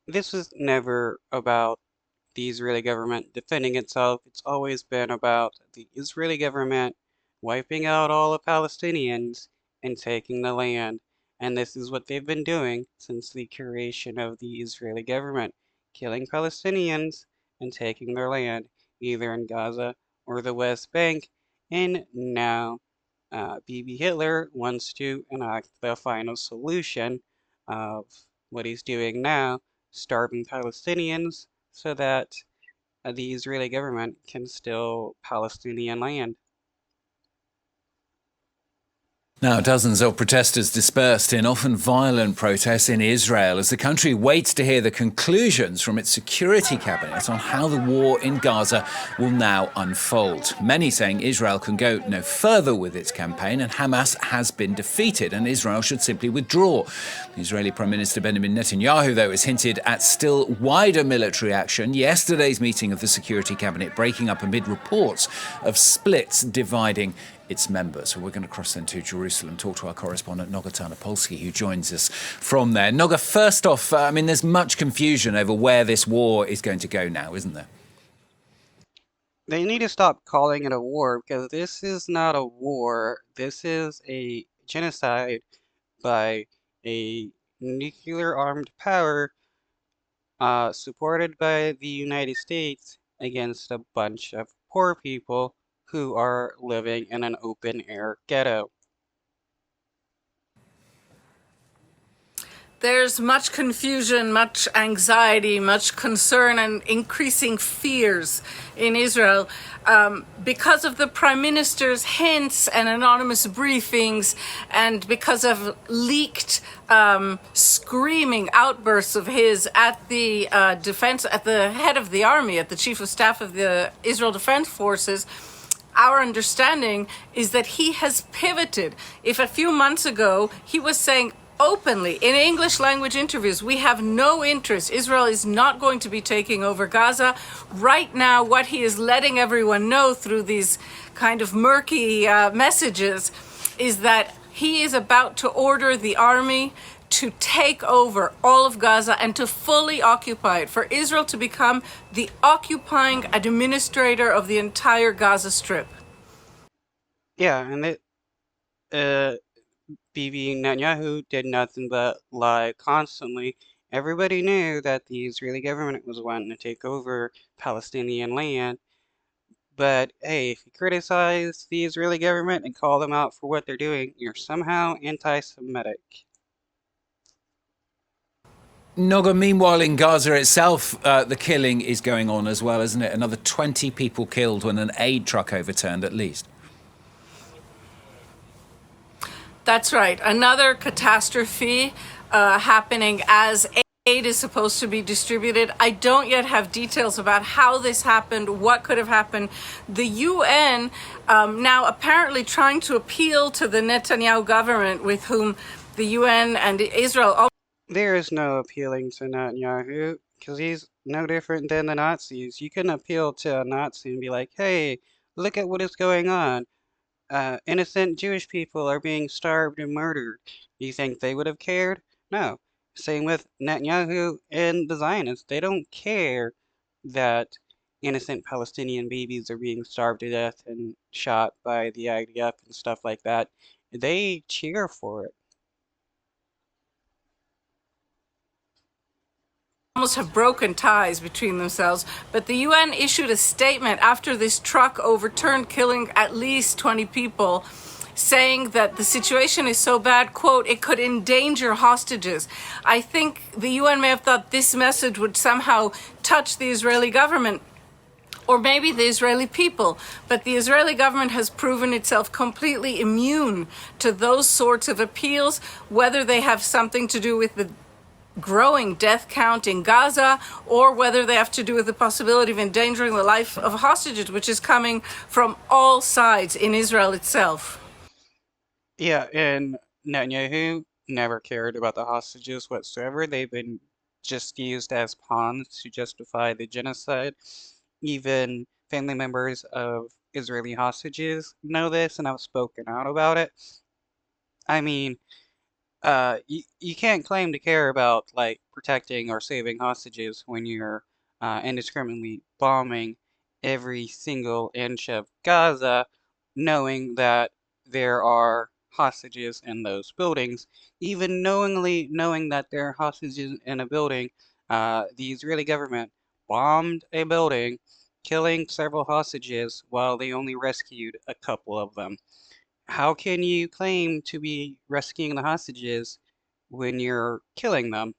this was never about the Israeli government defending itself. It's always been about the Israeli government wiping out all the Palestinians and taking the land. And this is what they've been doing since the creation of the Israeli government, killing Palestinians and taking their land, either in Gaza or the West Bank. And now Bibi Hitler wants to enact the final solution of what he's doing now, starving Palestinians so that the Israeli government can steal Palestinian land. Now, dozens of protesters dispersed in often violent protests in Israel as the country waits to hear the conclusions from its security cabinet on how the war in Gaza will now unfold. Many saying Israel can go no further with its campaign and Hamas has been defeated and Israel should simply withdraw. The Israeli Prime Minister Benjamin Netanyahu, though, has hinted at still wider military action. Yesterday's meeting of the security cabinet breaking up amid reports of splits dividing its members. So we're going to cross then to Jerusalem, talk to our correspondent Noga Tarnopolsky, who joins us from there. Noga, first off, there's much confusion over where this war is going to go now, isn't there? They need to stop calling it a war because this is not a war. This is a genocide by a nuclear armed power supported by the United States against a bunch of poor people who are living in an open air ghetto. There's much confusion, much anxiety, much concern, and increasing fears in Israel because of the Prime Minister's hints and anonymous briefings, and because of leaked screaming outbursts of his at the at the head of the army, at the chief of staff of the Israel Defense Forces. Our understanding is that he has pivoted. If a few months ago he was saying openly in English language interviews, we have no interest, Israel is not going to be taking over Gaza. Right now, what he is letting everyone know through these kind of murky messages is that he is about to order the army to take over all of Gaza and to fully occupy it, for Israel to become the occupying administrator of the entire Gaza Strip. Yeah, and Bibi Netanyahu did nothing but lie constantly. Everybody knew that the Israeli government was wanting to take over Palestinian land. But hey, if you criticize the Israeli government and call them out for what they're doing, you're somehow anti-Semitic. Noga, meanwhile in Gaza itself, the killing is going on as well, isn't it? Another 20 people killed when an aid truck overturned at least. That's right. Another catastrophe happening as aid is supposed to be distributed. I don't yet have details about how this happened, what could have happened. The UN now apparently trying to appeal to the Netanyahu government, with whom the UN and Israel. There is no appealing to Netanyahu, because he's no different than the Nazis. You can appeal to a Nazi and be like, hey, look at what is going on. Innocent Jewish people are being starved and murdered. Do you think they would have cared? No. Same with Netanyahu and the Zionists. They don't care that innocent Palestinian babies are being starved to death and shot by the IDF and stuff like that. They cheer for it. Almost have broken ties between themselves, but the UN issued a statement after this truck overturned, killing at least 20 people, saying that the situation is so bad, quote, it could endanger hostages. I think the UN may have thought this message would somehow touch the Israeli government, or maybe the Israeli people, but the Israeli government has proven itself completely immune to those sorts of appeals, whether they have something to do with the growing death count in Gaza, or whether they have to do with the possibility of endangering the life of hostages, which is coming from all sides in Israel itself. Yeah, and Netanyahu never cared about the hostages whatsoever. They've been just used as pawns to justify the genocide. Even family members of Israeli hostages know this and have spoken out about it. I mean, You can't claim to care about like protecting or saving hostages when you're indiscriminately bombing every single inch of Gaza, knowing that there are hostages in those buildings. Even knowingly knowing that there are hostages in a building, the Israeli government bombed a building, killing several hostages while they only rescued a couple of them. How can you claim to be rescuing the hostages when you're killing them?